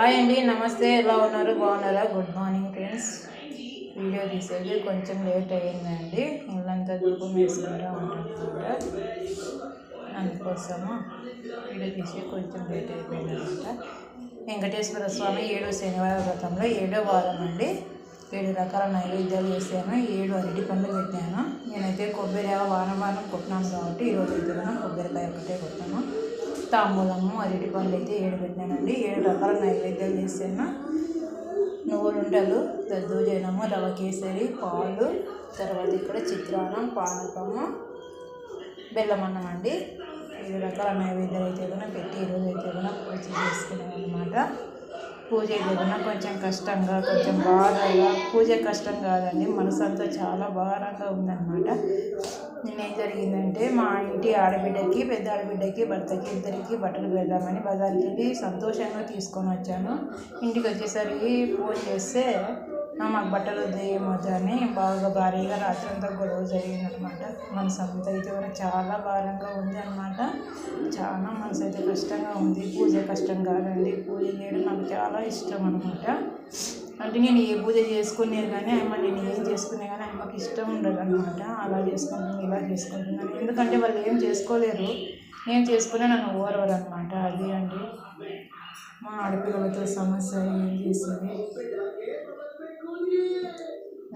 Hi అండి, నమస్తే. ఎలా ఉన్నారు? బాగున్నారా? Good morning friends. వీడియో తీసేది కొంచెం లేట్ అయ్యిందండి. ఇల్లంతా ధూపం వేసుకుంటూ ఉంటాను అనమాట. అందుకోసము వీడియో తీసి కొంచెం లేట్ అయిపోయిందనమాట. వెంకటేశ్వర స్వామి 7వ శనివార వ్రతంలో 7వ వారం అండి. 7 రకాల నైవేద్యాలు చేశాను. 7 అరటి పండ్లు పెట్టాను. నేనైతే కొబ్బరి వారం కొట్టినాను కాబట్టి ఈరోజు అయితే కొబ్బరికాయ ఒకటే కొట్టాను. తాంబూలము అరటి పండ్లు అయితే 7 పెట్టానండి. 7 రకాల నైవేద్యాలు చేశాను. నువ్వులుండలు, దద్దోజనము, రవ కేసరి, పాలు, తర్వాత ఇక్కడ చిత్రాన్నం, పానకము, బెల్లం అన్నం అండి. 7 రకాల నైవేద్యాలు అయితే పెట్టి ఈరోజు అయితే పూజ చేసుకున్నాను అనమాట. పూజ ఏదైనా కొంచెం కష్టంగా, కొంచెం బాధగా, పూజ కష్టం కాదండి, మనసు అంతా చాలా భారంగా ఉందన్నమాట. నేనేం జరిగిందంటే మా ఇంటి ఆడబిడ్డకి, పెద్ద ఆడబిడ్డకి, భర్తకి ఇద్దరికి బట్టలు పెడదామని బజార్కి వెళ్ళి సంతోషంగా తీసుకొని వచ్చాను. ఇంటికి వచ్చేసరికి ఫోన్ చేస్తే మాకు బట్టలు వద్దు ఏమొద్దు అని బాగా భారీగా రాత్రంతా గొడవ జరిగిందనమాట. మనసు అంతా అయితే చాలా భారంగా ఉంది అనమాట. చాలా మనసు అయితే కష్టంగా ఉంది. పూజ కష్టం కాదండి, పూజ చేయడం నాకు చాలా ఇష్టం అనమాట. అంటే నేను ఏ పూజ చేసుకునే కానీ నేను ఏం చేసుకునే కానీ ఆయనకి ఇష్టం ఉండదు అనమాట. అలా చేసుకుంటుంది, ఇలా చేసుకుంటున్నాను. ఎందుకంటే వాళ్ళు ఏం చేసుకోలేరు, నేను చేసుకునే నన్ను ఓరవరు అనమాట. అది అండి మా ఆడపిల్లలతో సమస్య. ఏం చేసేది,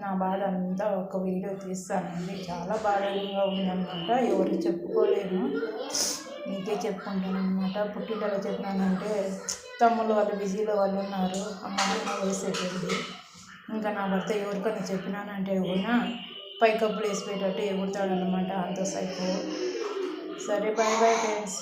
నా బాధ అంతా ఒక వీడియో తీస్తానండి. చాలా బాధగా ఉందన్నమాట. ఎవరికి చెప్పుకోలేను, నీకే చెప్పుకుంటాను అనమాట. పుట్టింటలో చెప్పినానంటే తమ్ముళ్ళు వాళ్ళు బిజీలో వాళ్ళు ఉన్నారు, అమ్మ వేసేది. ఇంకా నా భర్త ఎవరికన్నా చెప్పినానంటే కూడా పైకప్పులు వేసిపోయేటట్టు ఎగురుతాడనమాట. అంత సైకో. సరే, బాయ్ బాయ్ ఫ్రెండ్స్.